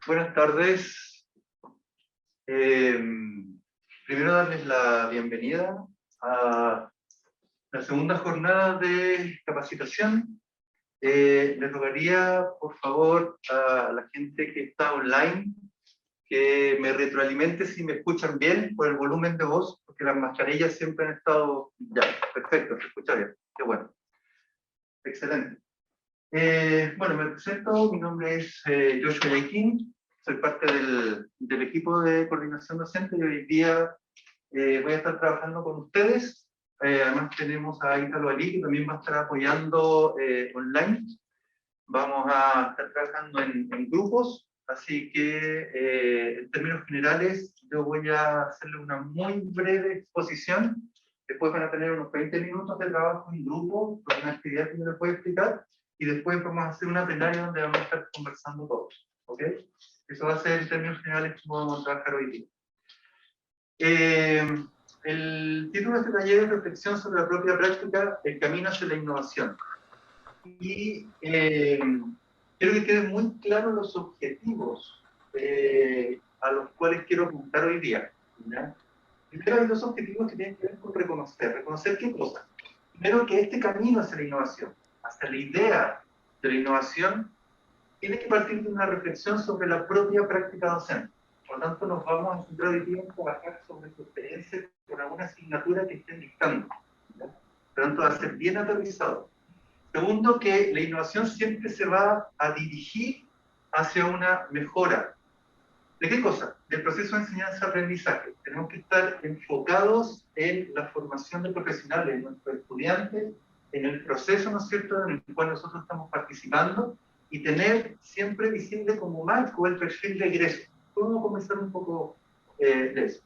Buenas tardes. Primero darles la bienvenida a la segunda jornada de capacitación. Les rogaría, por favor, a la gente que está online, que me retroalimente si me escuchan bien por el volumen de voz, porque las mascarillas siempre han estado... Ya, perfecto, se escucha bien. Qué bueno. Excelente. Bueno, me presento, mi nombre es Joshua Yaikin, soy parte del equipo de coordinación docente y hoy día voy a estar trabajando con ustedes. Además tenemos a Ítalo Ali, que también va a estar apoyando online. Vamos a estar trabajando en grupos, así que en términos generales yo voy a hacerle una muy breve exposición. Después van a tener unos 20 minutos de trabajo en grupo, con una actividad que yo les voy a explicar, y después vamos a hacer una plenaria donde vamos a estar conversando todos. ¿Ok? Eso va a ser en términos generales cómo vamos a trabajar hoy día. El título de este taller es Reflexión sobre la propia práctica, el camino hacia la innovación. Y quiero que queden muy claros los objetivos a los cuales quiero apuntar hoy día. ¿Ya? Primero hay dos objetivos que tienen que ver con reconocer. ¿Reconocer qué cosa? Primero, que este camino hacia la innovación, hacia la idea de la innovación, tiene que partir de una reflexión sobre la propia práctica docente. Por lo tanto, nos vamos a centrar hoy día en trabajar sobre su experiencia con alguna asignatura que estén dictando. ¿Ya? Por lo tanto, va a ser bien aterrizado. Segundo, que la innovación siempre se va a dirigir hacia una mejora. ¿De qué cosa? Del proceso de enseñanza-aprendizaje. Tenemos que estar enfocados en la formación de profesionales, de nuestros estudiantes, en el proceso, ¿no es cierto?, en el cual nosotros estamos participando, y tener siempre visible como marco el perfil de egreso. Vamos a comenzar un poco de eso.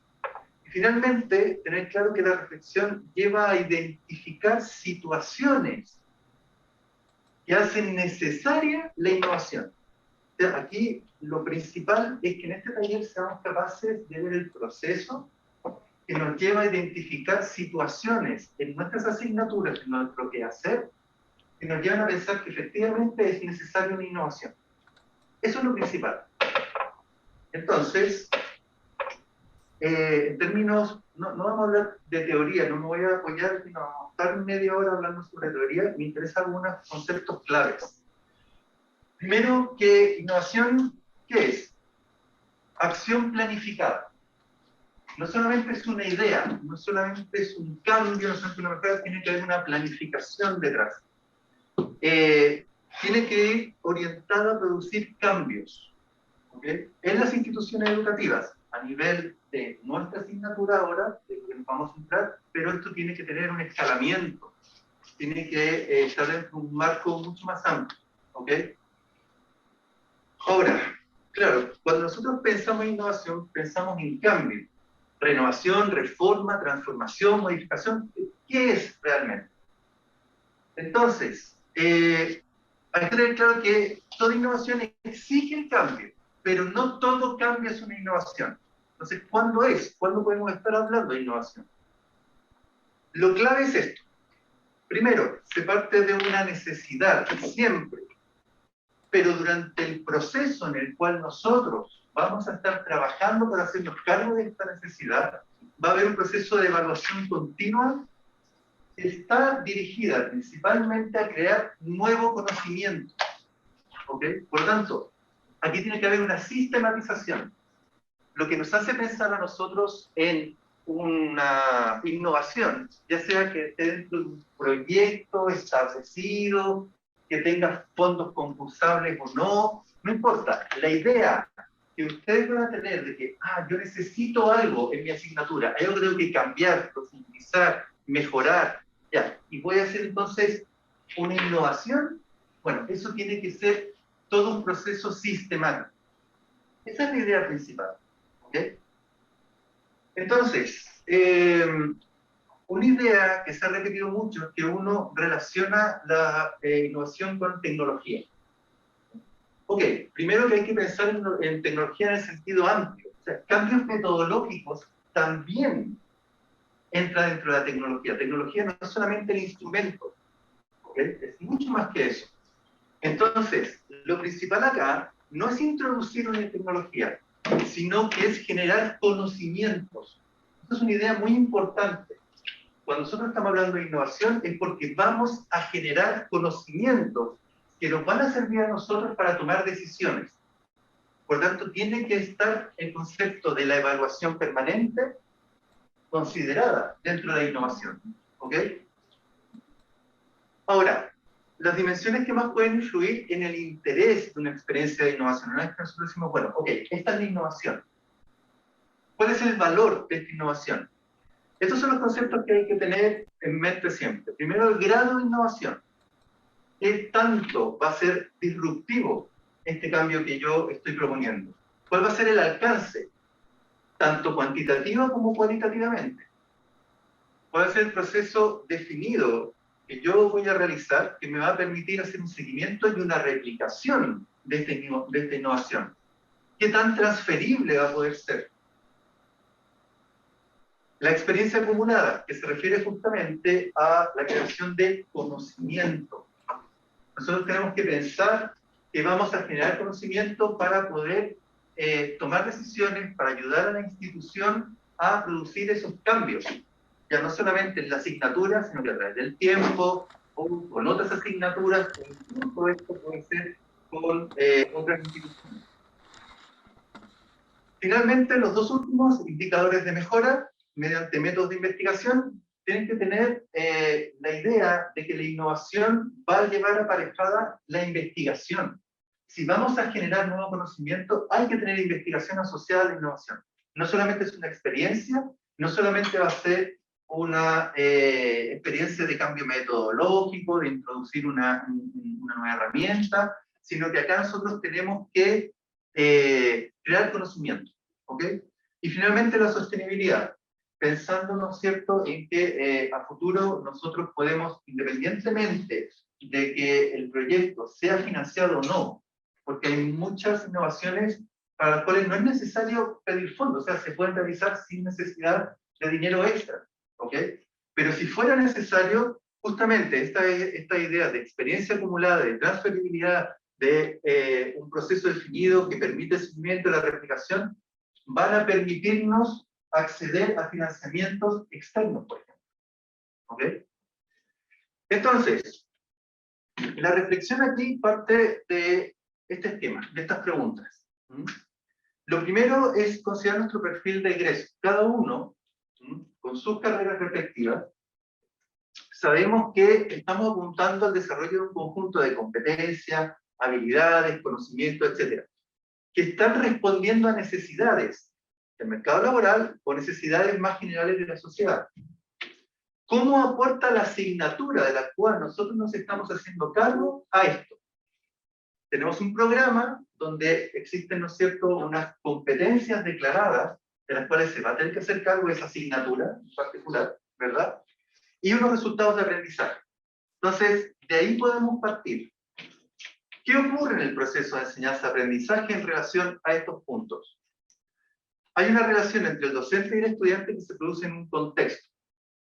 Y finalmente, tener claro que la reflexión lleva a identificar situaciones que hacen necesaria la innovación. O sea, aquí lo principal es que en este taller seamos capaces de ver el proceso que nos lleva a identificar situaciones en nuestras asignaturas, en nuestro quehacer, que nos llevan a pensar que efectivamente es necesaria una innovación. Eso es lo principal. Entonces, en términos, no vamos a hablar de teoría, no me voy a apoyar, sino vamos a estar media hora hablando sobre teoría. Me interesan algunos conceptos claves. Primero, que innovación, ¿qué es? Acción planificada. No solamente es una idea, no solamente es un cambio, no solamente una mejora, tiene que haber una planificación detrás. Tiene que ir orientada a producir cambios, ¿okay?, en las instituciones educativas, a nivel de nuestra asignatura ahora, de lo que nos vamos a entrar, pero esto tiene que tener un escalamiento, tiene que estar en un marco mucho más amplio. ¿Ok? Ahora, claro, cuando nosotros pensamos en innovación, pensamos en cambio, renovación, reforma, transformación, modificación. ¿Qué es realmente? Entonces, hay que tener claro que toda innovación exige el cambio, pero no todo cambio es una innovación. Entonces, ¿cuándo es? ¿Cuándo podemos estar hablando de innovación? Lo clave es esto. Primero, se parte de una necesidad, siempre. Pero durante el proceso en el cual nosotros vamos a estar trabajando para hacernos cargo de esta necesidad, va a haber un proceso de evaluación continua que está dirigida principalmente a crear nuevo conocimiento. ¿Ok? Por lo tanto, aquí tiene que haber una sistematización. Lo que nos hace pensar a nosotros en una innovación, ya sea que esté dentro de un proyecto establecido, que tenga fondos concursables o no, no importa. La idea que ustedes van a tener de que, yo necesito algo en mi asignatura, hay algo que tengo que cambiar, profundizar, mejorar, ya, y voy a hacer entonces una innovación, bueno, eso tiene que ser todo un proceso sistemático. Esa es la idea principal. ¿Ok? Entonces, una idea que se ha repetido mucho es que uno relaciona la innovación con tecnología. Ok, primero que hay que pensar en tecnología en el sentido amplio. O sea, cambios metodológicos también entra dentro de la tecnología. Tecnología no es solamente el instrumento, ¿okay? Es mucho más que eso. Entonces, lo principal acá no es introducir una tecnología, sino que es generar conocimientos. Esta es una idea muy importante. Cuando nosotros estamos hablando de innovación es porque vamos a generar conocimientos que nos van a servir a nosotros para tomar decisiones. Por tanto, tiene que estar el concepto de la evaluación permanente considerada dentro de la innovación. ¿Ok? Ahora, las dimensiones que más pueden influir en el interés de una experiencia de innovación. Una vez que nosotros decimos, bueno, ok, esta es la innovación. ¿Cuál es el valor de esta innovación? Estos son los conceptos que hay que tener en mente siempre. Primero, el grado de innovación. ¿Qué tanto va a ser disruptivo este cambio que yo estoy proponiendo? ¿Cuál va a ser el alcance? Tanto cuantitativo como cualitativamente. ¿Cuál va a ser el proceso definido que yo voy a realizar que me va a permitir hacer un seguimiento y una replicación de esta innovación? ¿Qué tan transferible va a poder ser? La experiencia acumulada, que se refiere justamente a la creación de conocimiento. Nosotros tenemos que pensar que vamos a generar conocimiento para poder tomar decisiones, para ayudar a la institución a producir esos cambios. Ya no solamente en la asignatura, sino que a través del tiempo, o con otras asignaturas, o incluso esto puede ser con otras instituciones. Finalmente, los dos últimos indicadores de mejora, mediante métodos de investigación, tienen que tener la idea de que la innovación va a llevar aparejada la investigación. Si vamos a generar nuevo conocimiento, hay que tener investigación asociada a la innovación. No solamente es una experiencia, no solamente va a ser una experiencia de cambio metodológico, de introducir una nueva herramienta, sino que acá nosotros tenemos que crear conocimiento, ¿ok? Y finalmente la sostenibilidad, pensando, ¿no es cierto?, en que a futuro nosotros podemos, independientemente de que el proyecto sea financiado o no, porque hay muchas innovaciones para las cuales no es necesario pedir fondos, o sea, se pueden realizar sin necesidad de dinero extra, ¿ok? Pero si fuera necesario, justamente esta idea de experiencia acumulada, de transferibilidad, de un proceso definido que permite el seguimiento de la replicación, van a permitirnos acceder a financiamientos externos, por ejemplo. ¿Ok? Entonces, la reflexión aquí parte de este esquema, de estas preguntas. Lo primero es considerar nuestro perfil de egreso. Cada uno, con sus carreras respectivas, sabemos que estamos apuntando al desarrollo de un conjunto de competencias, habilidades, conocimientos, etc., que están respondiendo a necesidades del mercado laboral o necesidades más generales de la sociedad. ¿Cómo aporta la asignatura de la cual nosotros nos estamos haciendo cargo a esto? Tenemos un programa donde existen, ¿no es cierto?, unas competencias declaradas de las cuales se va a tener que hacer cargo de esa asignatura en particular, ¿verdad? Y unos resultados de aprendizaje. Entonces, de ahí podemos partir. ¿Qué ocurre en el proceso de enseñanza-aprendizaje en relación a estos puntos? Hay una relación entre el docente y el estudiante que se produce en un contexto.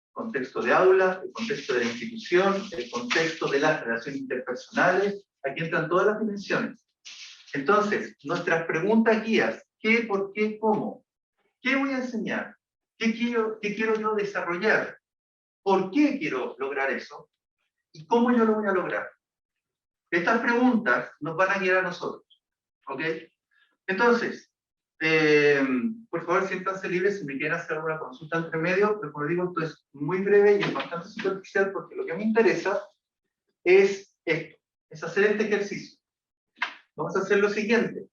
El contexto de aula, el contexto de la institución, el contexto de las relaciones interpersonales. Aquí entran todas las dimensiones. Entonces, nuestras preguntas guías, ¿qué, por qué, cómo? ¿Qué voy a enseñar? ¿Qué quiero yo desarrollar? ¿Por qué quiero lograr eso? ¿Y cómo yo lo voy a lograr? Estas preguntas nos van a guiar a nosotros. ¿Ok? Entonces, por favor, siéntanse libres si me quieren hacer alguna consulta entre medio, pero como digo, esto es muy breve y es bastante superficial porque lo que me interesa es esto, es hacer este ejercicio. Vamos a hacer lo siguiente.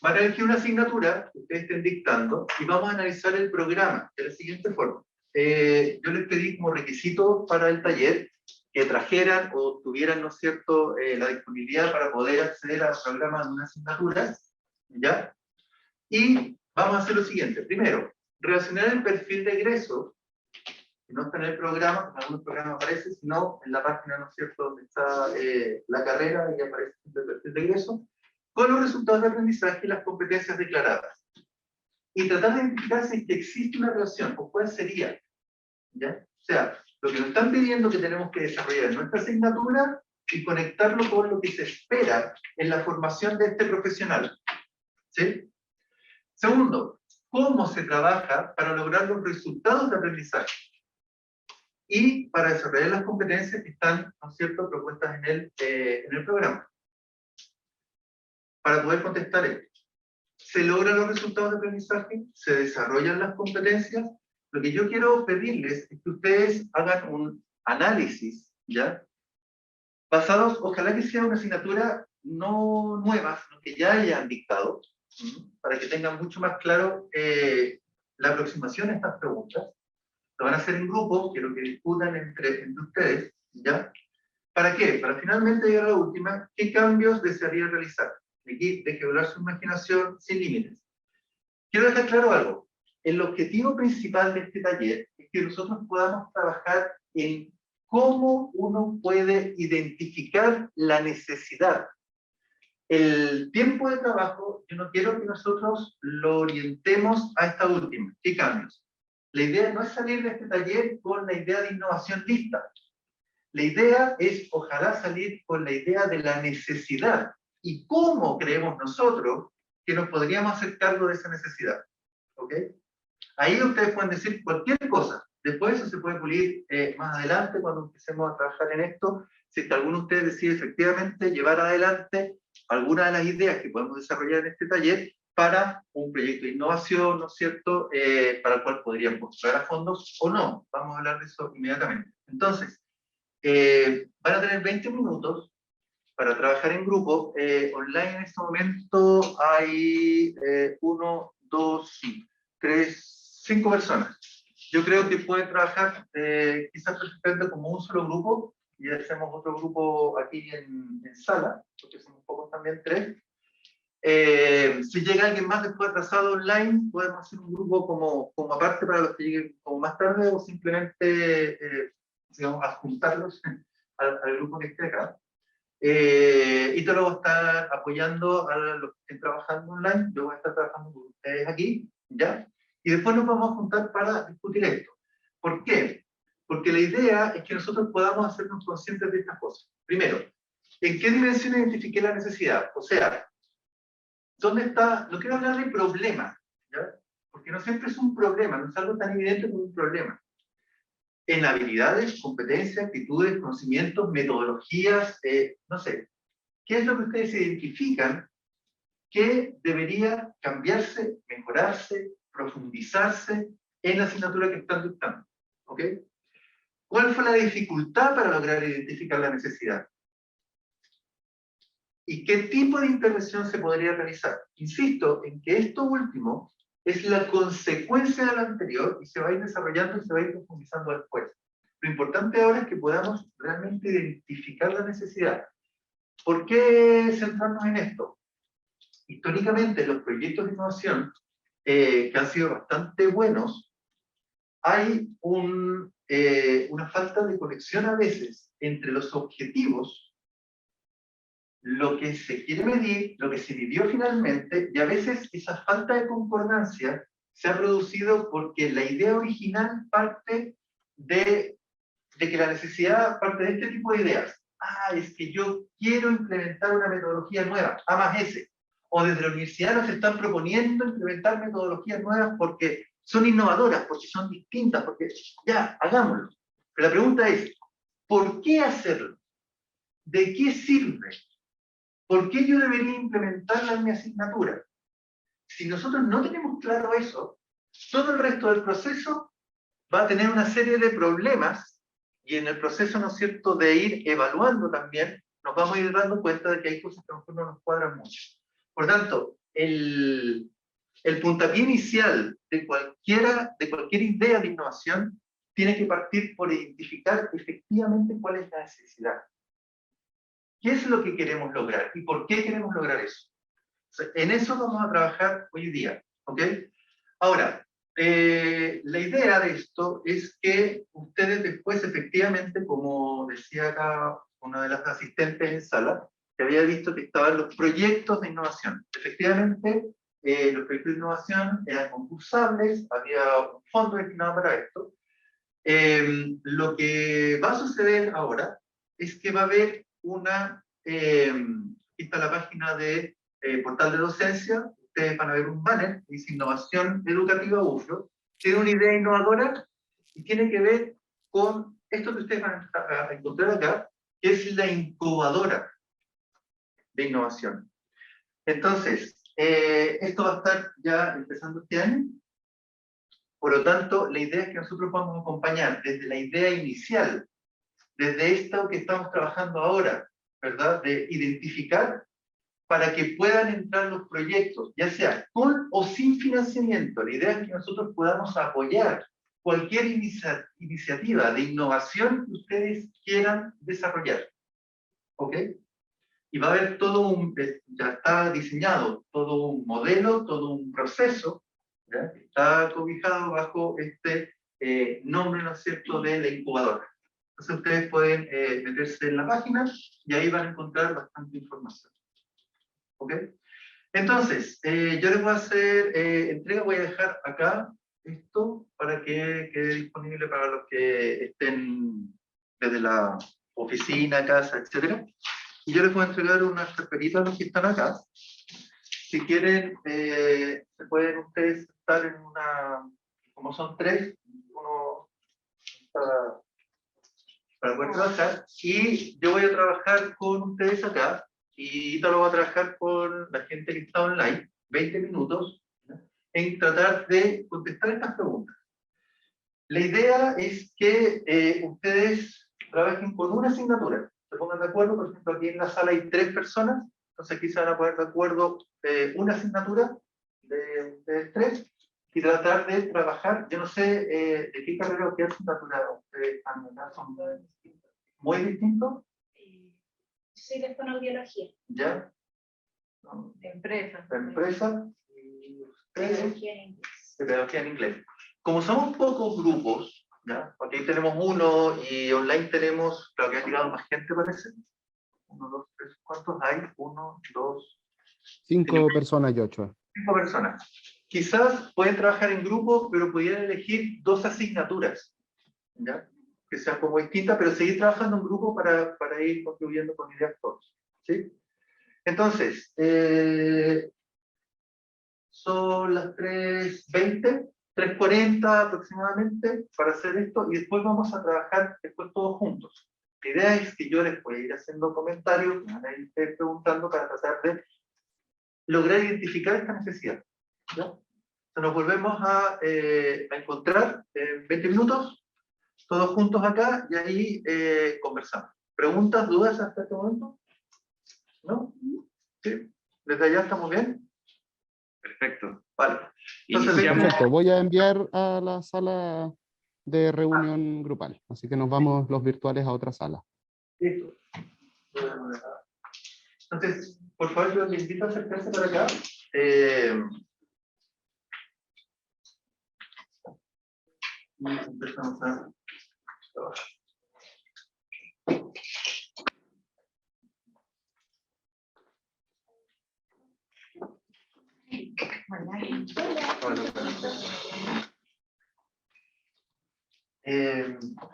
Van a elegir una asignatura que ustedes estén dictando y vamos a analizar el programa de la siguiente forma. Yo les pedí como requisito para el taller que trajeran o tuvieran, ¿no es cierto?, la disponibilidad para poder acceder al programa de una asignatura, ¿ya? Y vamos a hacer lo siguiente. Primero, relacionar el perfil de egreso, que no está en el programa, en algunos programas aparece, sino en la página, ¿no es cierto?, donde está la carrera y aparece el perfil de egreso, con los resultados de aprendizaje y las competencias declaradas. Y tratar de identificar si existe una relación, o cuál sería, ¿ya? O sea, lo que nos están pidiendo que tenemos que desarrollar en nuestra asignatura y conectarlo con lo que se espera en la formación de este profesional. ¿Sí? Segundo, cómo se trabaja para lograr los resultados de aprendizaje y para desarrollar las competencias que están, ¿no es cierto?, propuestas en el programa. Para poder contestar esto, ¿se logran los resultados de aprendizaje? ¿Se desarrollan las competencias? Lo que yo quiero pedirles es que ustedes hagan un análisis, ¿ya?, basados, ojalá que sea una asignatura no nueva, sino que ya hayan dictado, para que tengan mucho más claro la aproximación a estas preguntas. Lo van a hacer en grupo, quiero que discutan entre ustedes, ¿ya? ¿Para qué? Para finalmente llegar a la última, ¿qué cambios desearía realizar? Aquí, deje volar su imaginación sin límites. Quiero dejar claro algo. El objetivo principal de este taller es que nosotros podamos trabajar en cómo uno puede identificar la necesidad. El tiempo de trabajo, yo no quiero que nosotros lo orientemos a esta última. ¿Qué cambios? La idea no es salir de este taller con la idea de innovación lista. La idea es, ojalá, salir con la idea de la necesidad y cómo creemos nosotros que nos podríamos hacer cargo de esa necesidad. ¿Ok? Ahí ustedes pueden decir cualquier cosa. Después eso se puede pulir más adelante cuando empecemos a trabajar en esto. Si es que alguno de ustedes decide efectivamente llevar adelante alguna de las ideas que podemos desarrollar en este taller para un proyecto de innovación, ¿no es cierto?, para el cual podrían postular a fondos o no. Vamos a hablar de eso inmediatamente. Entonces, van a tener 20 minutos para trabajar en grupo. Online en este momento hay 1, 2, 3, 5 personas. Yo creo que pueden trabajar quizás perfectamente como un solo grupo, y hacemos otro grupo aquí en sala, porque somos pocos también, 3. Si llega alguien más después atrasado online, podemos hacer un grupo como aparte para los que lleguen como más tarde, o simplemente digamos, adjuntarlos al grupo que esté acá. Y te lo voy a estar apoyando a los que estén trabajando online. Yo voy a estar trabajando con ustedes aquí, ¿ya? Y después nos vamos a juntar para discutir esto. ¿Por qué? Porque la idea es que nosotros podamos hacernos conscientes de estas cosas. Primero, ¿en qué dimensión identifiqué la necesidad? O sea, ¿dónde está? No quiero hablar de problema, ¿ya? Porque no siempre es un problema, no es algo tan evidente como un problema. En habilidades, competencias, actitudes, conocimientos, metodologías, no sé. ¿Qué es lo que ustedes identifican que debería cambiarse, mejorarse, profundizarse en la asignatura que están dictando? ¿Ok? ¿Cuál fue la dificultad para lograr identificar la necesidad? ¿Y qué tipo de intervención se podría realizar? Insisto en que esto último es la consecuencia de lo anterior y se va a ir desarrollando y se va a ir profundizando después. Lo importante ahora es que podamos realmente identificar la necesidad. ¿Por qué centrarnos en esto? Históricamente, los proyectos de innovación, que han sido bastante buenos, hay una falta de conexión a veces entre los objetivos, lo que se quiere medir, lo que se midió finalmente, y a veces esa falta de concordancia se ha producido porque la idea original parte de que la necesidad parte de este tipo de ideas. Ah, es que yo quiero implementar una metodología nueva, A más S. O desde la universidad nos están proponiendo implementar metodologías nuevas porque son innovadoras, porque son distintas, porque ya, hagámoslo. Pero la pregunta es, ¿por qué hacerlo? ¿De qué sirve? ¿Por qué yo debería implementarla en mi asignatura? Si nosotros no tenemos claro eso, todo el resto del proceso va a tener una serie de problemas, y en el proceso, ¿no es cierto?, de ir evaluando también, nos vamos a ir dando cuenta de que hay cosas que a lo mejor no nos cuadran mucho. Por tanto, el puntapié inicial de cualquier idea de innovación tiene que partir por identificar efectivamente cuál es la necesidad. ¿Qué es lo que queremos lograr? ¿Y por qué queremos lograr eso? O sea, en eso vamos a trabajar hoy día, ¿ok? Ahora, la idea de esto es que ustedes después, efectivamente, como decía acá una de las asistentes en sala, que había visto que estaban los proyectos de innovación. Efectivamente, los proyectos de innovación eran concursables, había un fondo destinado para esto. Lo que va a suceder ahora es que va a haber aquí está la página de portal de docencia, ustedes van a ver un banner que dice Innovación Educativa UFRO, tiene una idea innovadora y tiene que ver con esto que ustedes van a encontrar acá, que es la incubadora de innovación. Entonces, esto va a estar ya empezando este año. Por lo tanto, la idea es que nosotros vamos a acompañar desde la idea inicial, desde esto que estamos trabajando ahora, ¿verdad? De identificar para que puedan entrar los proyectos, ya sea con o sin financiamiento. La idea es que nosotros podamos apoyar cualquier iniciativa de innovación que ustedes quieran desarrollar. ¿Ok? Y va a haber ya está diseñado todo un modelo, todo un proceso, ¿ya? Que está cobijado bajo este nombre, ¿no es cierto?, de la incubadora. Entonces ustedes pueden meterse en la página y ahí van a encontrar bastante información. ¿Ok? Entonces, yo les voy a hacer entrega, voy a dejar acá esto para que quede disponible para los que estén desde la oficina, casa, etc. Y yo les voy a entregar unas carpetitas a los que están acá. Si quieren, se pueden ustedes estar en una, como son tres, uno para poder trabajar. Y yo voy a trabajar con ustedes acá. Y Ítalo va a trabajar con la gente que está online, 20 minutos, ¿no?, en tratar de contestar estas preguntas. La idea es que ustedes trabajen con una asignatura, se pongan de acuerdo. Por ejemplo, aquí en la sala hay 3 personas, entonces aquí se van a poner de acuerdo una asignatura de ustedes 3 y tratar de trabajar. Yo no sé de qué carrera o qué asignatura ustedes son muy distintos. Soy de fonoaudiología. ¿Ya? Empresa. Empresa. Y ustedes, Pedagogía en inglés. pedagogía en inglés. Como somos pocos grupos, ¿ya? Aquí tenemos uno y online tenemos, creo que ha llegado más gente, parece. 1, 2, 3, ¿cuántos hay? 1, 2, 5 personas y 8. 5 personas. Quizás pueden trabajar en grupos, pero pudieran elegir 2 asignaturas, ¿ya?, que sean como distintas, pero seguir trabajando en grupo para ir contribuyendo con ideas todos. ¿Sí? Entonces, son las 3:20, 3:40 aproximadamente para hacer esto, y después vamos a trabajar después todos juntos. La idea es que yo les voy a ir haciendo comentarios, me van a ir preguntando para tratar de lograr identificar esta necesidad. ¿Ya? Entonces nos volvemos a encontrar en 20 minutos, todos juntos acá, y ahí conversamos. ¿Preguntas, dudas hasta este momento? ¿No? ¿Sí? ¿Desde allá estamos bien? Perfecto, vale. Entonces, Perfecto, voy a enviar a la sala de reunión grupal, así que nos vamos los virtuales a otra sala. listo. Entonces, por favor, yo les invito a acercarse para acá. Y empezamos a trabajar.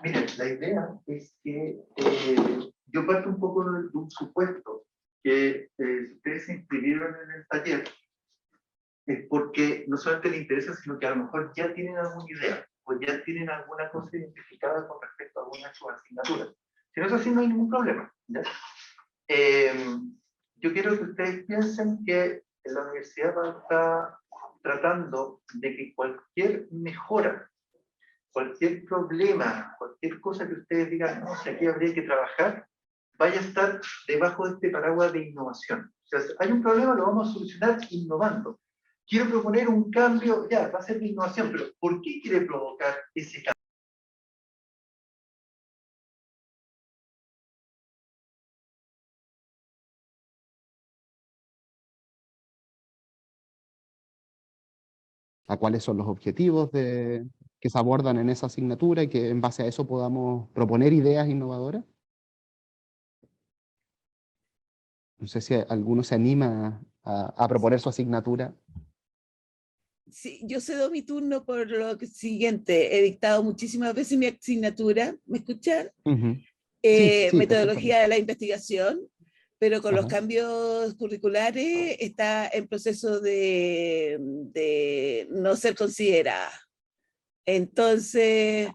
Miren, la idea es que yo parto un poco de un supuesto, que si ustedes se inscribieron en el taller es porque no solamente les interesa, sino que a lo mejor ya tienen alguna idea o ya tienen alguna cosa identificada con respecto a alguna de sus asignaturas. Si no es así, no hay ningún problema, ¿ya? Yo quiero que ustedes piensen que la universidad va a estar tratando de que cualquier mejora, cualquier problema, cualquier cosa que ustedes digan, no sé, aquí habría que trabajar, vaya a estar debajo de este paraguas de innovación. O sea, hay un problema, lo vamos a solucionar innovando. Quiero proponer un cambio, ya, va a ser de innovación, pero ¿por qué quiere provocar ese cambio? A cuáles son los objetivos que se abordan en esa asignatura y que en base a eso podamos proponer ideas innovadoras. No sé si alguno se anima a proponer su asignatura. Sí, yo cedo mi turno por lo siguiente. He dictado muchísimas veces mi asignatura, ¿me escuchan? Sí, metodología de la investigación, pero con los Ajá. cambios curriculares está en proceso de no ser considerada. Entonces,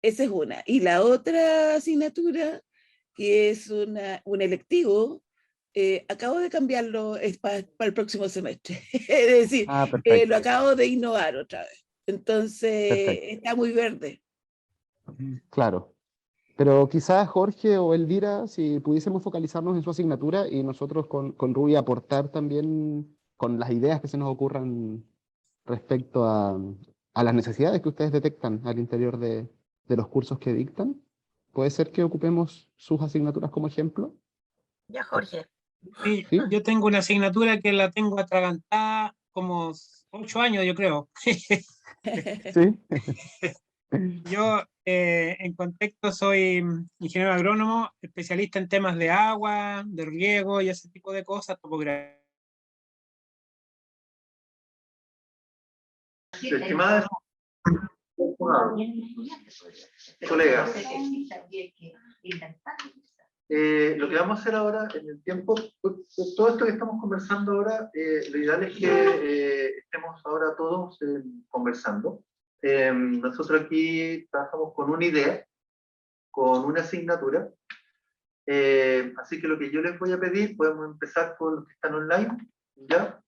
esa es una. Y la otra asignatura, que es un electivo, acabo de cambiarlo, es para el próximo semestre. Es decir, Ah, perfecto, lo acabo de innovar otra vez. Entonces, perfecto, está muy verde. claro. Pero quizás Jorge o Elvira, si pudiésemos focalizarnos en su asignatura y nosotros con Ruby aportar también con las ideas que se nos ocurran respecto a las necesidades que ustedes detectan al interior de los cursos que dictan. ¿Puede ser que ocupemos sus asignaturas como ejemplo? Ya, Jorge. Sí, ¿Sí? yo tengo una asignatura que la tengo atragantada como 8 años, yo creo. ¿Sí? Yo, en contexto, soy ingeniero agrónomo, especialista en temas de agua, de riego y ese tipo de cosas, topografía. Estimadas colegas, lo que vamos a hacer ahora en el tiempo, todo esto que estamos conversando ahora, lo ideal es que estemos ahora todos conversando. Nosotros aquí trabajamos con una idea, con una asignatura, así que lo que yo les voy a pedir, podemos empezar con los que están online, ¿ya?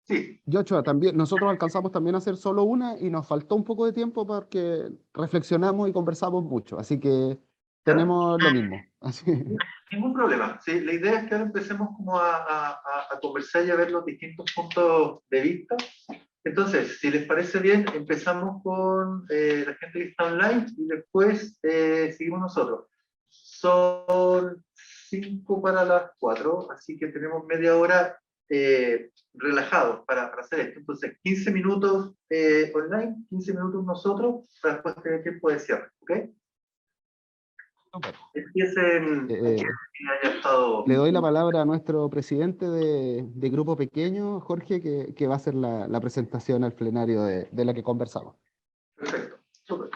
Sí. Yochoa, también, nosotros alcanzamos también a hacer solo una y nos faltó un poco de tiempo porque reflexionamos y conversamos mucho, así que tenemos lo mismo. Así. Ningún problema. Sí, la idea es que ahora empecemos como a conversar y a ver los distintos puntos de vista. Entonces, si les parece bien, empezamos con la gente que está online y después seguimos nosotros. Son 5 para las 4, así que tenemos media hora relajados para hacer esto. Entonces, 15 minutos online, 15 minutos nosotros, para después tener tiempo de cierre. ¿Ok? Empiecen Eh, quien haya estado. Le doy la palabra a nuestro presidente de grupo pequeño, Jorge, que va a hacer la presentación al plenario de la que conversamos. Perfecto, súper.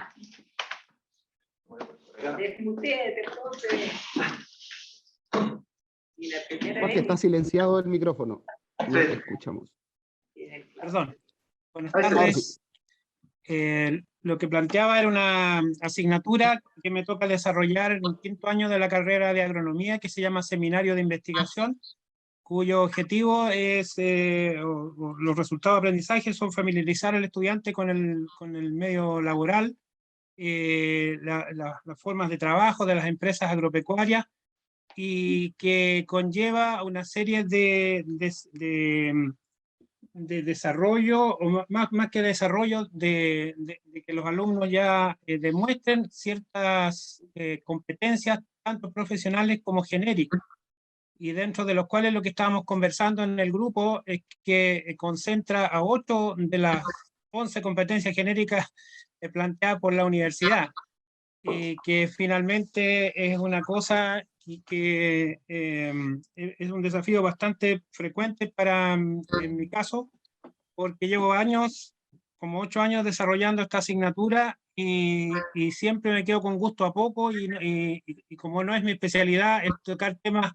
Jorge, está silenciado el micrófono. No te escuchamos. Perdón. Buenas Ahí sí. tardes. Lo que planteaba era una asignatura que me toca desarrollar en el 5º año de la carrera de agronomía, que se llama Seminario de Investigación, cuyo objetivo es, los resultados de aprendizaje son familiarizar al estudiante con el medio laboral, las formas de trabajo de las empresas agropecuarias, y que conlleva una serie de desarrollo, o más que desarrollo, de que los alumnos ya demuestren ciertas competencias, tanto profesionales como genéricas, y dentro de los cuales lo que estábamos conversando en el grupo es que concentra a 8 de las 11 competencias genéricas planteadas por la universidad, que finalmente es una cosa que es un desafío bastante frecuente en mi caso, porque llevo años, como 8 años desarrollando esta asignatura, y siempre me quedo con gusto a poco, y como no es mi especialidad, es tocar temas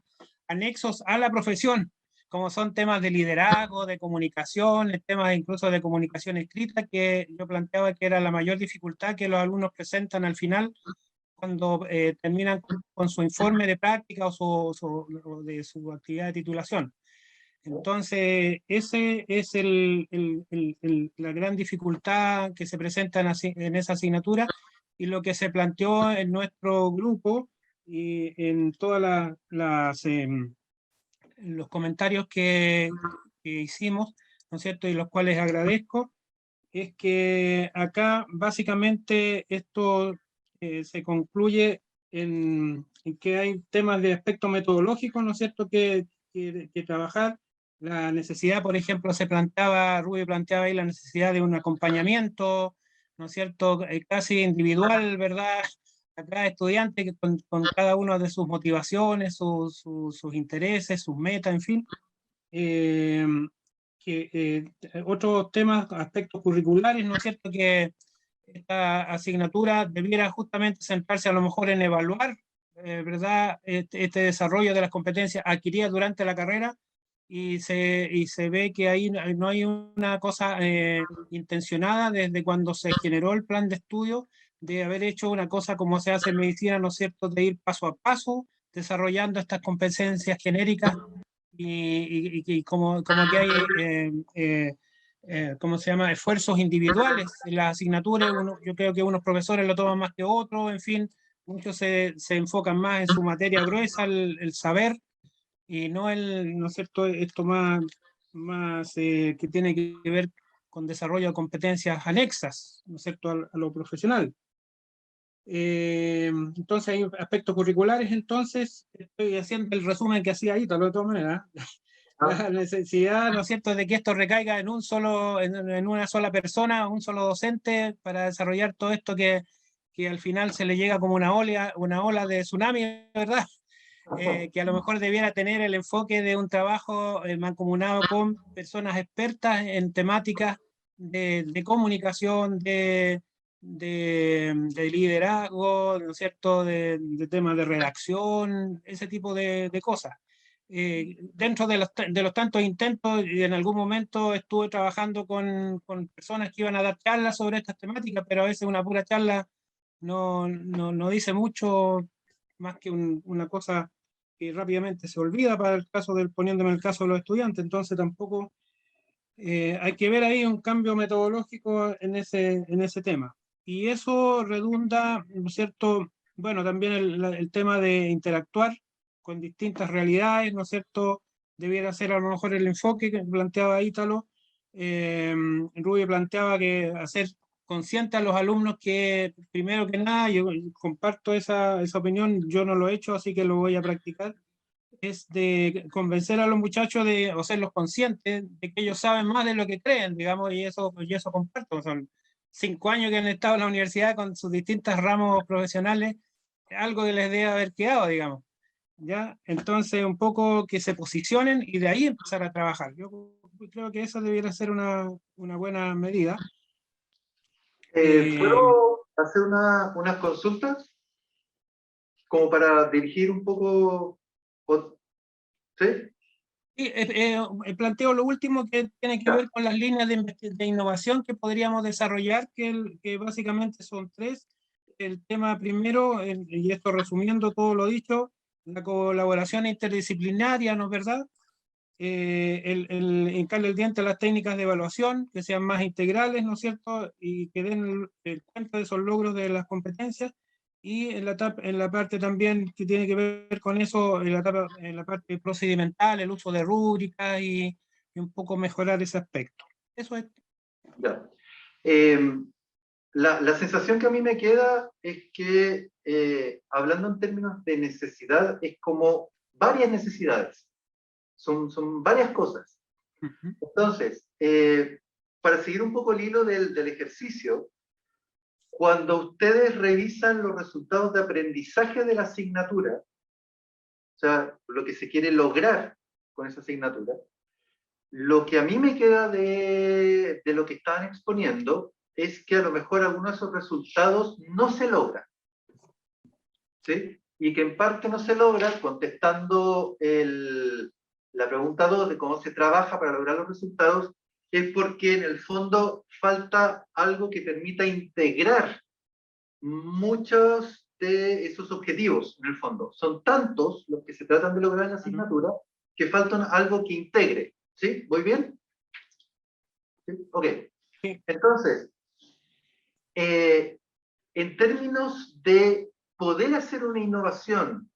anexos a la profesión, como son temas de liderazgo, de comunicación, temas incluso de comunicación escrita, que yo planteaba que era la mayor dificultad que los alumnos presentan al final, cuando terminan con su informe de práctica o de su actividad de titulación. Entonces, ese es la gran dificultad que se presenta en esa asignatura, y lo que se planteó en nuestro grupo y en todas los comentarios que hicimos, ¿no es cierto?, y los cuales agradezco, es que acá básicamente esto se concluye en que hay temas de aspecto metodológico, ¿no es cierto?, que trabajar. La necesidad, por ejemplo, Rubio planteaba ahí la necesidad de un acompañamiento, ¿no es cierto?, casi individual, ¿verdad?, a cada estudiante, con cada uno de sus motivaciones, sus intereses, sus metas, en fin. Otros temas, aspectos curriculares, ¿no es cierto?, que esta asignatura debiera justamente centrarse a lo mejor en evaluar, ¿verdad?, este desarrollo de las competencias adquiridas durante la carrera, y se ve que ahí no hay una cosa intencionada desde cuando se generó el plan de estudio, de haber hecho una cosa como se hace en medicina, ¿no es cierto?, de ir paso a paso, desarrollando estas competencias genéricas, y como que hay, ¿cómo se llama?, esfuerzos individuales en las asignaturas. Yo creo que unos profesores lo toman más que otros, en fin, muchos se enfocan más en su materia gruesa, el saber, y no ¿no es cierto?, esto que tiene que ver con desarrollo de competencias anexas, ¿no es cierto?, a lo profesional. Entonces hay aspectos curriculares. Entonces estoy haciendo el resumen que hacía Ítalo de todas maneras. La necesidad, ¿no es cierto?, de que esto recaiga en una sola persona, un solo docente, para desarrollar todo esto que al final se le llega como una ola de tsunami, ¿verdad? Que a lo mejor debiera tener el enfoque de un trabajo mancomunado con personas expertas en temáticas de comunicación, de liderazgo, ¿no es cierto?, de temas de redacción, ese tipo de cosas. Dentro de los tantos intentos, y en algún momento estuve trabajando con personas que iban a dar charlas sobre estas temáticas, pero a veces una pura charla no dice mucho más que una cosa que rápidamente se olvida, para el caso poniéndome el caso de los estudiantes. Entonces tampoco hay que ver ahí un cambio metodológico en ese tema. Y eso redunda, ¿no es cierto? Bueno, también el tema de interactuar con distintas realidades, ¿no es cierto?, debiera ser a lo mejor el enfoque que planteaba Ítalo. Rubio planteaba que hacer consciente a los alumnos que, primero que nada, yo comparto esa opinión, yo no lo he hecho, así que lo voy a practicar, es de convencer a los muchachos o hacerlos conscientes de que ellos saben más de lo que creen, digamos, y eso comparto. Son 5 años que han estado en la universidad con sus distintos ramos profesionales, algo que les debe haber quedado, digamos. ¿Ya? Entonces, un poco que se posicionen y de ahí empezar a trabajar. Yo creo que eso debiera ser una buena medida. ¿Puedo hacer unas consultas? Como para dirigir un poco, ¿sí? Sí, planteo lo último, que tiene que ver con las líneas de innovación que podríamos desarrollar, que básicamente son 3. El tema primero, y esto resumiendo todo lo dicho, la colaboración interdisciplinaria, ¿no es verdad? El hincarle el diente a las técnicas de evaluación, que sean más integrales, ¿no es cierto?, y que den cuenta de esos logros de las competencias. Y en la parte también que tiene que ver con eso, en la parte procedimental, el uso de rúbricas, y un poco mejorar ese aspecto. Eso es. Ya. La sensación que a mí me queda es que, hablando en términos de necesidad, es como varias necesidades. Son varias cosas. Entonces, para seguir un poco el hilo del ejercicio, cuando ustedes revisan los resultados de aprendizaje de la asignatura, o sea, lo que se quiere lograr con esa asignatura, lo que a mí me queda de lo que estaban exponiendo es que a lo mejor algunos de esos resultados no se logran, ¿sí? Y que en parte no se logra, contestando la pregunta 2 de cómo se trabaja para lograr los resultados, es porque en el fondo falta algo que permita integrar muchos de esos objetivos. En el fondo son tantos los que se tratan de lograr en la asignatura que falta algo que integre. ¿Sí? ¿Voy bien? ¿Sí? Ok. Sí. Entonces, en términos de poder hacer una innovación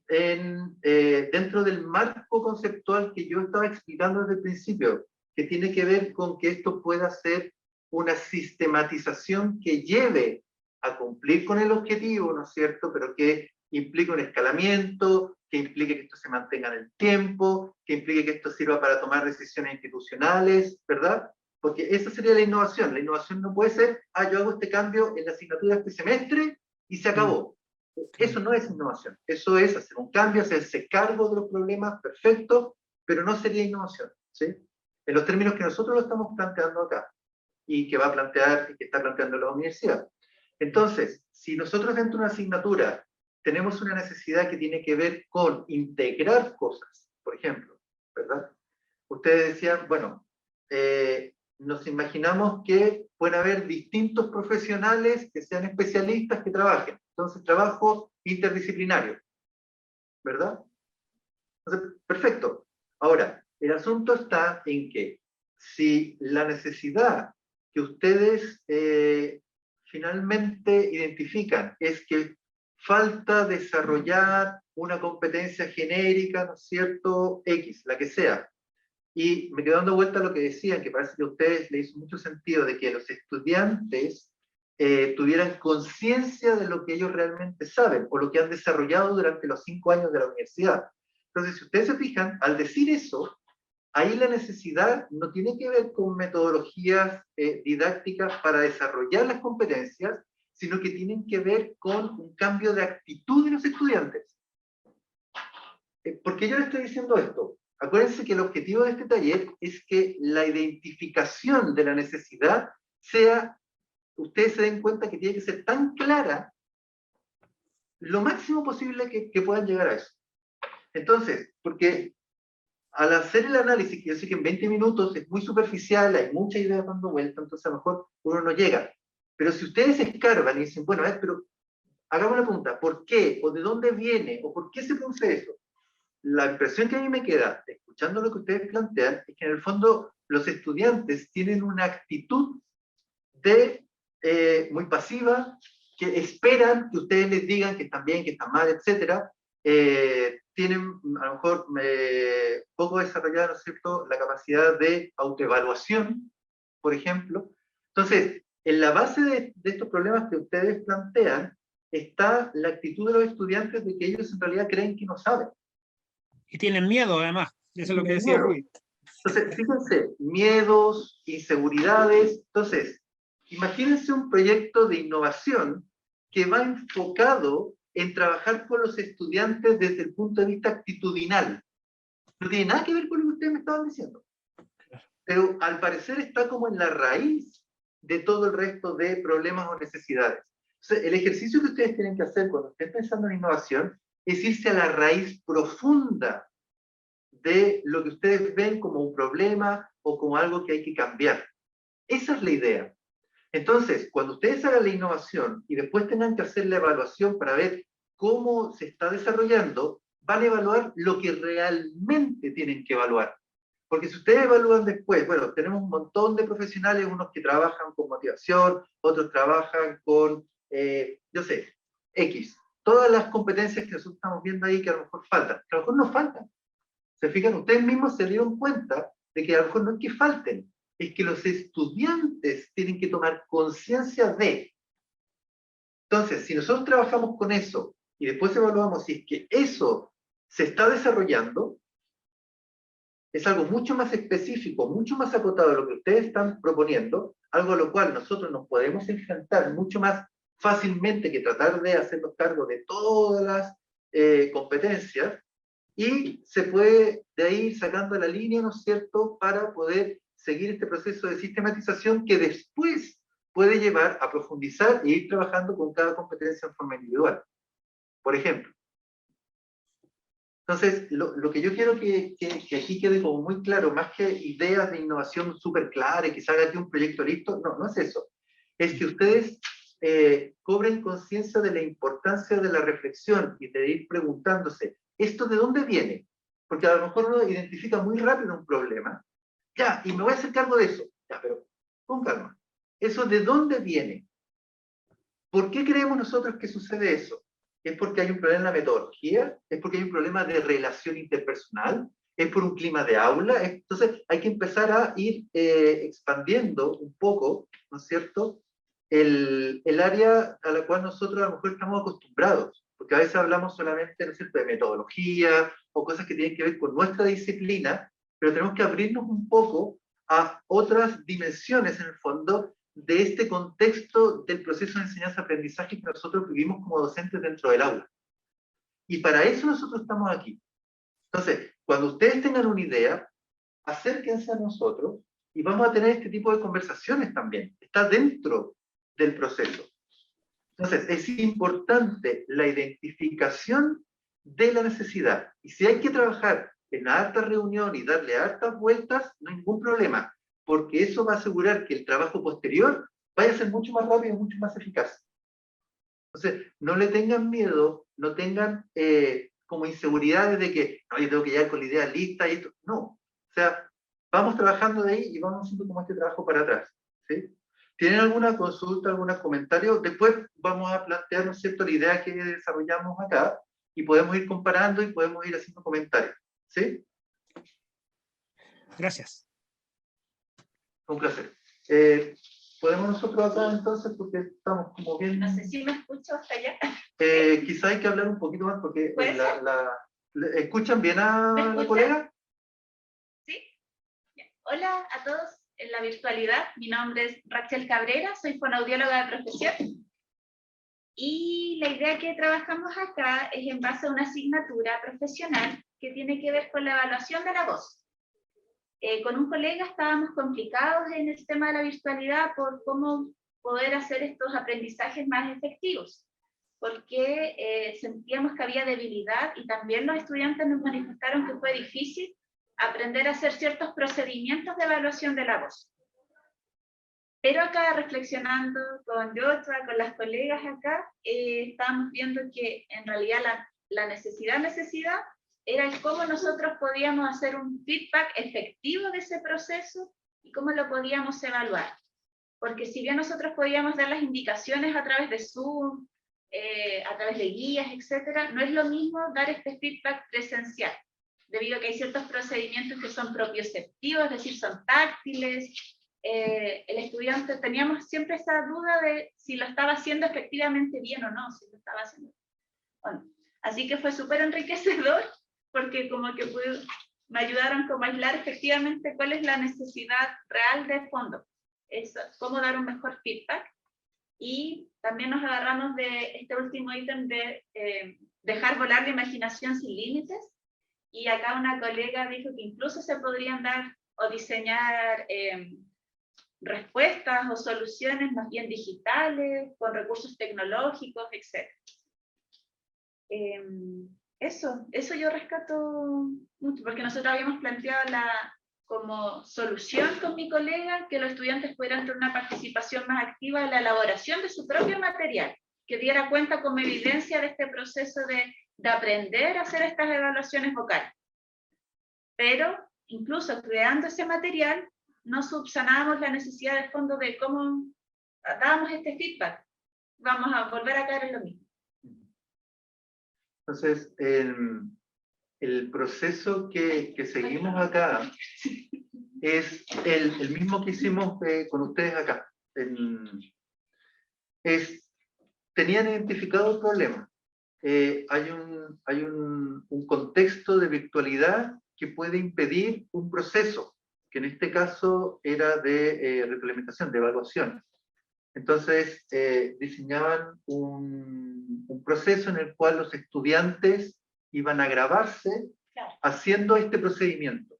dentro del marco conceptual que yo estaba explicando desde el principio, que tiene que ver con que esto pueda ser una sistematización que lleve a cumplir con el objetivo, ¿no es cierto?, pero que implique un escalamiento, que implique que esto se mantenga en el tiempo, que implique que esto sirva para tomar decisiones institucionales, ¿verdad? Porque esa sería la innovación. La innovación no puede ser, yo hago este cambio en la asignatura de este semestre y se acabó. Eso no es innovación. Eso es hacer un cambio, hacerse cargo de los problemas, perfecto, pero no sería innovación, ¿sí? En los términos que nosotros lo estamos planteando acá. y que va a plantear, y que está planteando la universidad. Entonces, si nosotros dentro de una asignatura tenemos una necesidad que tiene que ver con integrar cosas, por ejemplo, ¿verdad? Ustedes decían, bueno, nos imaginamos que pueden haber distintos profesionales que sean especialistas que trabajen. Entonces, trabajo interdisciplinario, ¿verdad? Entonces, perfecto. Ahora, el asunto está en que si la necesidad que ustedes finalmente identifican es que falta desarrollar una competencia genérica, ¿no es cierto? X, la que sea. Y me quedo dando vuelta a lo que decían, que parece que a ustedes les hizo mucho sentido de que los estudiantes tuvieran conciencia de lo que ellos realmente saben o lo que han desarrollado durante los 5 años de la universidad. Entonces, si ustedes se fijan, al decir eso, ahí la necesidad no tiene que ver con metodologías didácticas para desarrollar las competencias, sino que tienen que ver con un cambio de actitud de los estudiantes. ¿Por qué yo les estoy diciendo esto? Acuérdense que el objetivo de este taller es que la identificación de la necesidad sea, ustedes se den cuenta que tiene que ser tan clara, lo máximo posible que puedan llegar a eso. Entonces, porque al hacer el análisis, que yo sé que en 20 minutos es muy superficial, hay mucha idea dando vuelta, entonces a lo mejor uno no llega. Pero si ustedes escarban y dicen, bueno, a ver, pero hagamos una pregunta, ¿por qué? ¿O de dónde viene? ¿O por qué se produce eso? La impresión que a mí me queda, escuchando lo que ustedes plantean, es que en el fondo los estudiantes tienen una actitud de muy pasiva, que esperan que ustedes les digan que están bien, que están mal, etc. Tienen a lo mejor poco desarrollada, ¿no es cierto?, la capacidad de autoevaluación, por ejemplo. Entonces, en la base de estos problemas que ustedes plantean, está la actitud de los estudiantes de que ellos en realidad creen que no saben. Y tienen miedo, además. Eso es lo que decía Rui. Entonces, fíjense, miedos, inseguridades. Entonces, imagínense un proyecto de innovación que va enfocado en trabajar con los estudiantes desde el punto de vista actitudinal. No tiene nada que ver con lo que ustedes me estaban diciendo. Pero al parecer está como en la raíz de todo el resto de problemas o necesidades. Entonces, el ejercicio que ustedes tienen que hacer cuando estén pensando en innovación es irse a la raíz profunda de lo que ustedes ven como un problema o como algo que hay que cambiar. Esa es la idea. Entonces, cuando ustedes hagan la innovación y después tengan que hacer la evaluación para ver cómo se está desarrollando, van a evaluar lo que realmente tienen que evaluar. Porque si ustedes evalúan después, bueno, tenemos un montón de profesionales, unos que trabajan con motivación, otros trabajan con, yo sé, X. Todas las competencias que nosotros estamos viendo ahí que a lo mejor faltan. A lo mejor no faltan. Se fijan, ustedes mismos se dieron cuenta de que a lo mejor no es que falten, es que los estudiantes tienen que tomar conciencia de. Entonces, si nosotros trabajamos con eso y después evaluamos si es que eso se está desarrollando, es algo mucho más específico, mucho más acotado de lo que ustedes están proponiendo, algo a lo cual nosotros nos podemos enfrentar mucho más fácilmente que tratar de hacernos cargo de todas las competencias, y se puede de ahí ir sacando la línea, ¿no es cierto?, para poder seguir este proceso de sistematización que después puede llevar a profundizar e ir trabajando con cada competencia en forma individual. Por ejemplo. Entonces, lo que yo quiero que aquí quede como muy claro, más que ideas de innovación súper claras y que se haga aquí un proyecto listo, no es eso. Es que ustedes cobren conciencia de la importancia de la reflexión y de ir preguntándose, ¿esto de dónde viene? Porque a lo mejor uno identifica muy rápido un problema, ya, y me voy a hacer cargo de eso, ya, pero con calma. ¿Eso de dónde viene? ¿Por qué creemos nosotros que sucede eso? ¿Es porque hay un problema en la metodología? ¿Es porque hay un problema de relación interpersonal? ¿Es por un clima de aula? Entonces hay que empezar a ir expandiendo un poco, ¿no es cierto?, el área a la cual nosotros a lo mejor estamos acostumbrados, porque a veces hablamos solamente, ¿no es cierto?, de metodología o cosas que tienen que ver con nuestra disciplina, pero tenemos que abrirnos un poco a otras dimensiones, en el fondo, de este contexto del proceso de enseñanza-aprendizaje que nosotros vivimos como docentes dentro del aula. Y para eso nosotros estamos aquí. Entonces, cuando ustedes tengan una idea, acérquense a nosotros y vamos a tener este tipo de conversaciones también. Está dentro del proceso. Entonces, es importante la identificación de la necesidad. Y si hay que trabajar en harta reunión y darle hartas vueltas, no hay ningún problema, porque eso va a asegurar que el trabajo posterior vaya a ser mucho más rápido y mucho más eficaz. Entonces, no le tengan miedo, no tengan como inseguridades de que, no, yo tengo que llegar con la idea lista y esto. No, o sea, vamos trabajando de ahí y vamos haciendo como este trabajo para atrás, ¿sí? ¿Tienen alguna consulta, algún comentario? Después vamos a plantear, ¿no es cierto?, la idea que desarrollamos acá y podemos ir comparando y podemos ir haciendo comentarios, ¿sí? Gracias. Un placer. ¿Podemos nosotros acá entonces? Porque estamos como bien... No sé si me escucho hasta allá. Quizá hay que hablar un poquito más porque ¿Puede ser? ¿escuchan bien a ¿Me la escuchan? colega? ¿Sí? Ya. Hola a todos en la virtualidad. Mi nombre es Rachel Cabrera, soy fonoaudióloga de profesión. Y la idea que trabajamos acá es en base a una asignatura profesional que tiene que ver con la evaluación de la voz. Con un colega estábamos complicados en el tema de la virtualidad por cómo poder hacer estos aprendizajes más efectivos, porque sentíamos que había debilidad y también los estudiantes nos manifestaron que fue difícil aprender a hacer ciertos procedimientos de evaluación de la voz. Pero acá reflexionando con Yotra, con las colegas acá, estábamos viendo que en realidad la necesidad era el cómo nosotros podíamos hacer un feedback efectivo de ese proceso y cómo lo podíamos evaluar. Porque si bien nosotros podíamos dar las indicaciones a través de Zoom, a través de guías, etc., no es lo mismo dar este feedback presencial, debido a que hay ciertos procedimientos que son propioceptivos, es decir, son táctiles. El estudiante, teníamos siempre esa duda de si lo estaba haciendo efectivamente bien o no, si lo estaba haciendo. Bueno, así que fue súper enriquecedor, porque como que me ayudaron como a aislar efectivamente cuál es la necesidad real de fondo, eso, cómo dar un mejor feedback. Y también nos agarramos de este último ítem de dejar volar la imaginación sin límites, y acá una colega dijo que incluso se podrían dar o diseñar respuestas o soluciones más bien digitales, con recursos tecnológicos, etc. Eso yo rescato mucho, porque nosotros habíamos planteado como solución con mi colega que los estudiantes pudieran tener una participación más activa en la elaboración de su propio material, que diera cuenta como evidencia de este proceso de aprender a hacer estas evaluaciones vocales. Pero incluso creando ese material, no subsanábamos la necesidad de fondo de cómo dábamos este feedback. Vamos a volver a caer en lo mismo. Entonces, el proceso que seguimos acá es el mismo que hicimos con ustedes acá. Tenían identificado el problema. Hay un contexto de virtualidad que puede impedir un proceso, que en este caso era de retroalimentación, de evaluación. Entonces, diseñaban un proceso en el cual los estudiantes iban a grabarse haciendo este procedimiento.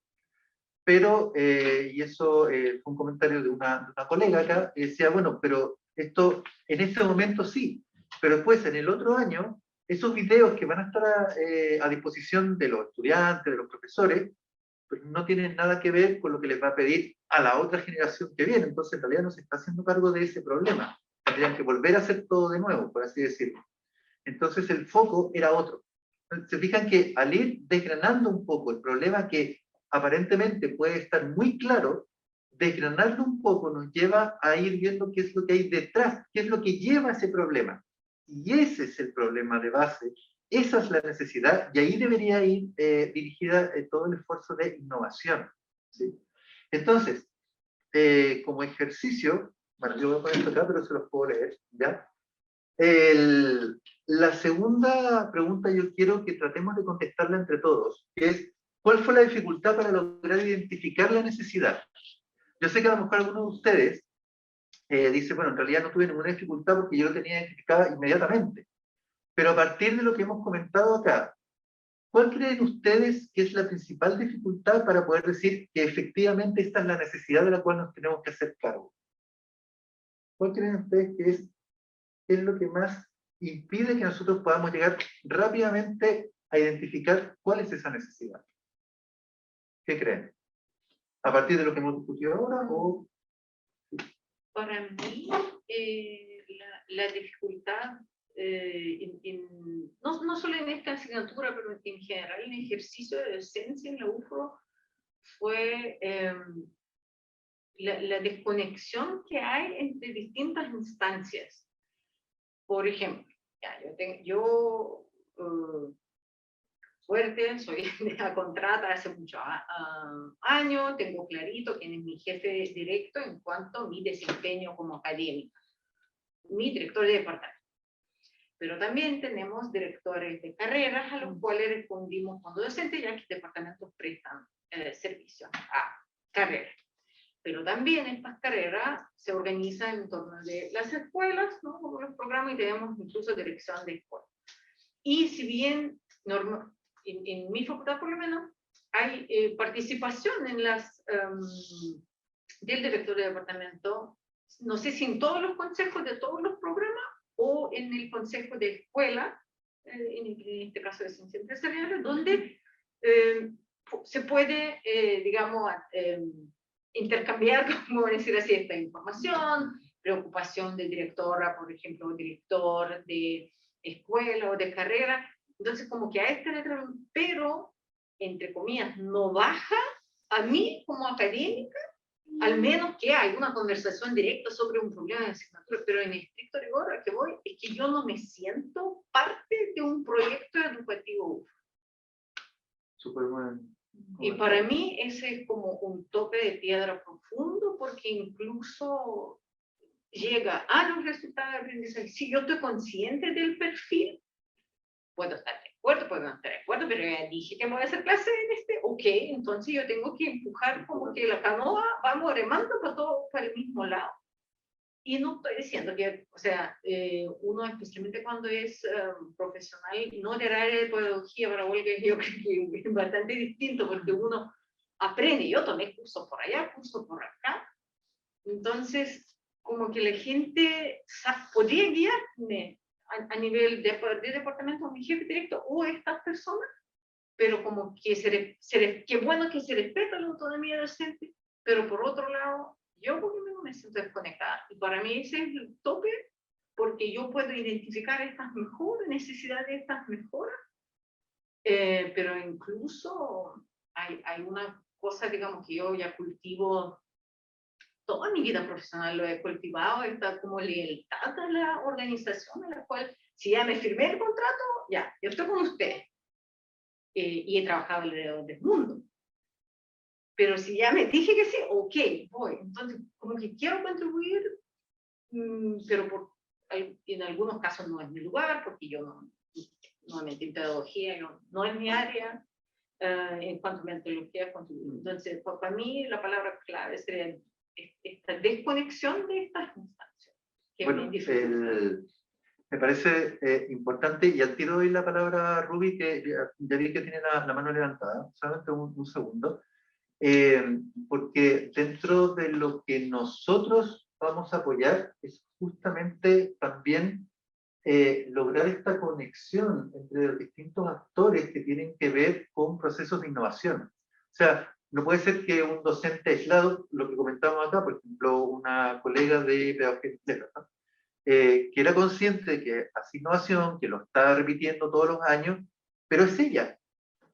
Pero, y eso fue un comentario de una colega acá, que decía, bueno, pero esto en este momento sí, pero después en el otro año, esos videos que van a estar a disposición de los estudiantes, de los profesores, pues no tienen nada que ver con lo que les va a pedir a la otra generación que viene. Entonces, en realidad no se está haciendo cargo de ese problema. Tendrían que volver a hacer todo de nuevo, por así decirlo. Entonces, el foco era otro. Se fijan que al ir desgranando un poco el problema que aparentemente puede estar muy claro, desgranarlo un poco nos lleva a ir viendo qué es lo que hay detrás, qué es lo que lleva a ese problema. Y ese es el problema de base. Esa es la necesidad, y ahí debería ir dirigida todo el esfuerzo de innovación, ¿sí? Entonces, como ejercicio, bueno, yo voy a poner esto acá, pero se los puedo leer, ¿ya? La segunda pregunta yo quiero que tratemos de contestarla entre todos, que es, ¿cuál fue la dificultad para lograr identificar la necesidad? Yo sé que a lo mejor algunos de ustedes dicen, bueno, en realidad no tuve ninguna dificultad porque yo lo tenía identificada inmediatamente. Pero a partir de lo que hemos comentado acá, ¿Cuál creen ustedes que es la principal dificultad para poder decir que efectivamente esta es la necesidad de la cual nos tenemos que hacer cargo? ¿Cuál creen ustedes que es lo que más impide que nosotros podamos llegar rápidamente a identificar cuál es esa necesidad? ¿Qué creen? ¿A partir de lo que hemos discutido ahora o...? Para mí, la dificultad, no solo en esta asignatura, pero en general en ejercicio de docencia en la UFRO, fue la desconexión que hay entre distintas instancias. Por ejemplo, yo fuerte, soy de la contrata hace muchos años, tengo clarito quién es mi jefe directo en cuanto a mi desempeño como académica, mi director de departamento. Pero también tenemos directores de carreras a los cuales respondimos cuando docente, ya que departamentos prestan servicio a carreras. Pero también estas carreras se organizan en torno de las escuelas, ¿no? Como los programas, y tenemos incluso dirección de escuelas. Y si bien en mi facultad por lo menos hay participación en las del director de departamento, no sé si en todos los consejos de todos los programas o en el consejo de escuela, en este caso de ciencias empresariales, donde se puede, digamos, intercambiar, como decir así, esta información, preocupación de directora, por ejemplo, director de escuela o de carrera. Entonces, como que a esta letra, pero, entre comillas, no baja a mí como académica, al menos que hay una conversación directa sobre un problema de asignatura, pero en estricto rigor a que voy es que yo no me siento parte de un proyecto educativo. Súper bueno. Y para mí ese es como un tope de piedra profundo, porque incluso llega a los resultados de aprendizaje. Si yo estoy consciente del perfil, puedo estar de acuerdo, puedo no estar de acuerdo, pero ya dije que voy a hacer clase en ok, entonces yo tengo que empujar como que la canoa vamos remando para el mismo lado. Y no estoy diciendo que, o sea, uno especialmente cuando es profesional, no del área de pedagogía para huelga, yo creo que es bastante distinto, porque uno aprende, yo tomé cursos por allá, cursos por acá, entonces como que la gente podría guiarme a nivel de departamento, mi jefe directo o estas personas, pero como que qué bueno que se respeta la autonomía docente, pero por otro lado, yo por lo menos me siento desconectada. Y para mí ese es el tope, porque yo puedo identificar estas mejoras, necesidades de estas mejoras, pero incluso hay una cosa, digamos, que yo ya cultivo toda mi vida profesional, lo he cultivado, esta como lealtad a la organización a la cual, si ya me firmé el contrato, ya, yo estoy con usted. Y he trabajado alrededor del mundo. Pero si ya me dije que sí, ok, voy. Entonces, como que quiero contribuir, pero en algunos casos no es mi lugar, porque yo no me metí en pedagogía, no es mi área. En cuanto a metodología, entonces, para mí la palabra clave sería esta desconexión de estas instancias. Que bueno, es difícil. me parece importante, y al tiro doy la palabra a Ruby, que ya vi que tiene la mano levantada, solamente un segundo, porque dentro de lo que nosotros vamos a apoyar es justamente también lograr esta conexión entre los distintos actores que tienen que ver con procesos de innovación. O sea, no puede ser que un docente aislado, lo que comentábamos acá, por ejemplo, una colega de pedagogía inglesa, ¿no? Que era consciente de que hace innovación, que lo está repitiendo todos los años, pero es ella.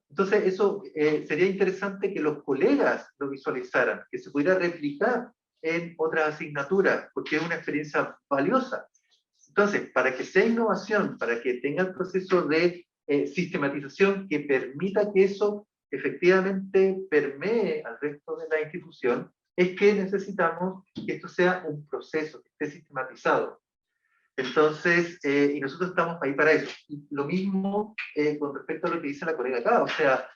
Entonces, eso sería interesante que los colegas lo visualizaran, que se pudiera replicar en otras asignaturas, porque es una experiencia valiosa. Entonces, para que sea innovación, para que tenga el proceso de sistematización que permita que eso efectivamente permee al resto de la institución, es que necesitamos que esto sea un proceso, que esté sistematizado. Entonces, y nosotros estamos ahí para eso. Y lo mismo con respecto a lo que dice la colega acá, o sea,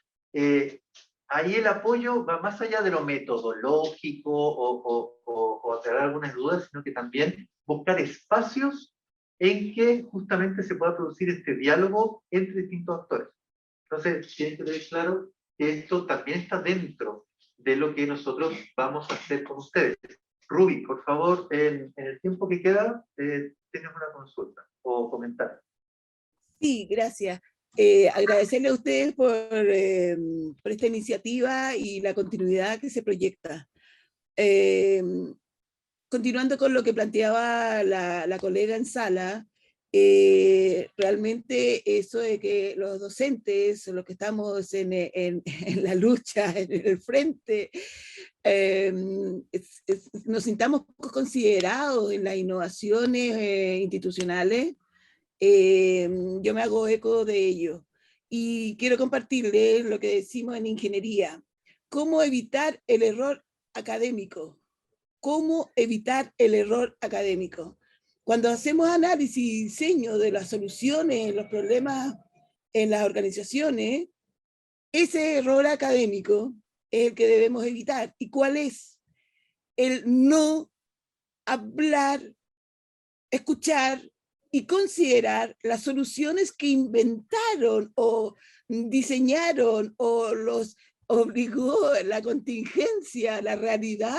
ahí el apoyo va más allá de lo metodológico o aclarar algunas dudas, sino que también buscar espacios en que justamente se pueda producir este diálogo entre distintos actores. Entonces, tienen que tener claro que esto también está dentro de lo que nosotros vamos a hacer con ustedes. Ruby, por favor, en el tiempo que queda, tienes una consulta o comentario. Sí, gracias. Agradecerle a ustedes por esta iniciativa y la continuidad que se proyecta. Continuando con lo que planteaba la colega en sala, realmente eso de que los docentes, los que estamos en la lucha, en el frente, nos sintamos poco considerados en las innovaciones institucionales. Yo me hago eco de ello y quiero compartirles lo que decimos en ingeniería: cómo evitar el error académico. ¿Cómo evitar el error académico? Cuando hacemos análisis y diseño de las soluciones, los problemas en las organizaciones, ese error académico es el que debemos evitar. ¿Y cuál es? El no hablar, escuchar y considerar las soluciones que inventaron o diseñaron o los obligó la contingencia, la realidad,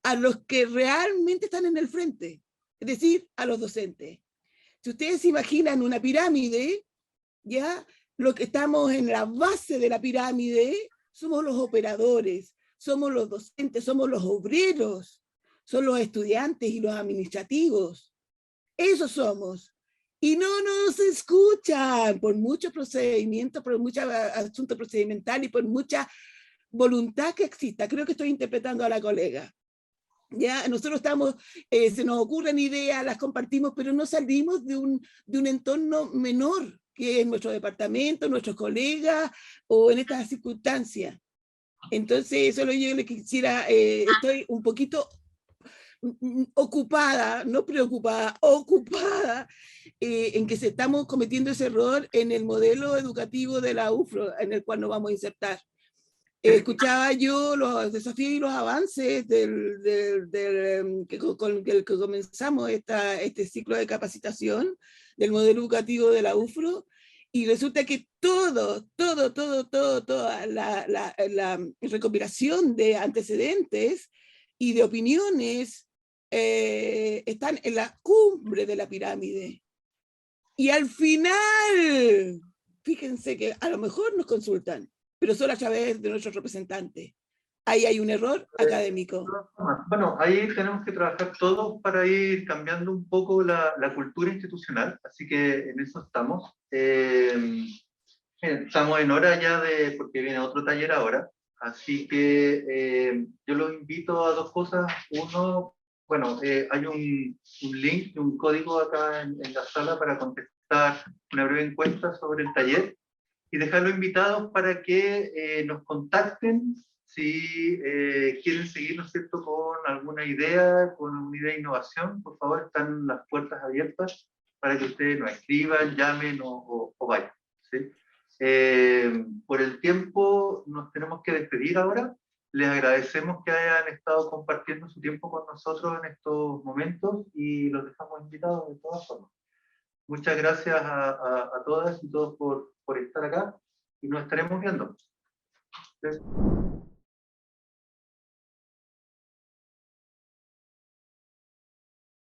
a los que realmente están en el frente, es decir, a los docentes. Si ustedes se imaginan una pirámide, ya los que estamos en la base de la pirámide somos los operadores, somos los docentes, somos los obreros, son los estudiantes y los administrativos. Esos somos. Y no nos escuchan por muchos procedimientos, por mucho asunto procedimental y por mucha voluntad que exista. Creo que estoy interpretando a la colega. Ya, nosotros estamos, se nos ocurren ideas, las compartimos, pero no salimos de un entorno menor, que es nuestro departamento, nuestros colegas, o en estas circunstancias. Entonces, eso yo le quisiera, estoy un poquito ocupada, no preocupada, ocupada, en que estamos cometiendo ese error en el modelo educativo de la UFRO, en el cual nos vamos a insertar. Escuchaba yo los desafíos y los avances con el que comenzamos este ciclo de capacitación del modelo educativo de la UFRO, y resulta que toda la recopilación de antecedentes y de opiniones están en la cumbre de la pirámide. Y al final, fíjense que a lo mejor nos consultan, pero solo a través de nuestros representantes. Ahí hay un error académico. Bueno, ahí tenemos que trabajar todos para ir cambiando un poco la cultura institucional, así que en eso estamos. Estamos en hora ya porque viene otro taller ahora, así que yo los invito a dos cosas. Uno, bueno, hay un link, un código acá en la sala para contestar una breve encuesta sobre el taller, y dejarlos invitados para que nos contacten si quieren seguir, ¿no es cierto?, con alguna idea, de innovación. Por favor, están las puertas abiertas para que ustedes nos escriban, llamen o vayan, ¿sí? Por el tiempo nos tenemos que despedir ahora. Les agradecemos que hayan estado compartiendo su tiempo con nosotros en estos momentos y los dejamos invitados de todas formas. Muchas gracias a todas y todos por estar acá, y nos estaremos viendo. Gracias.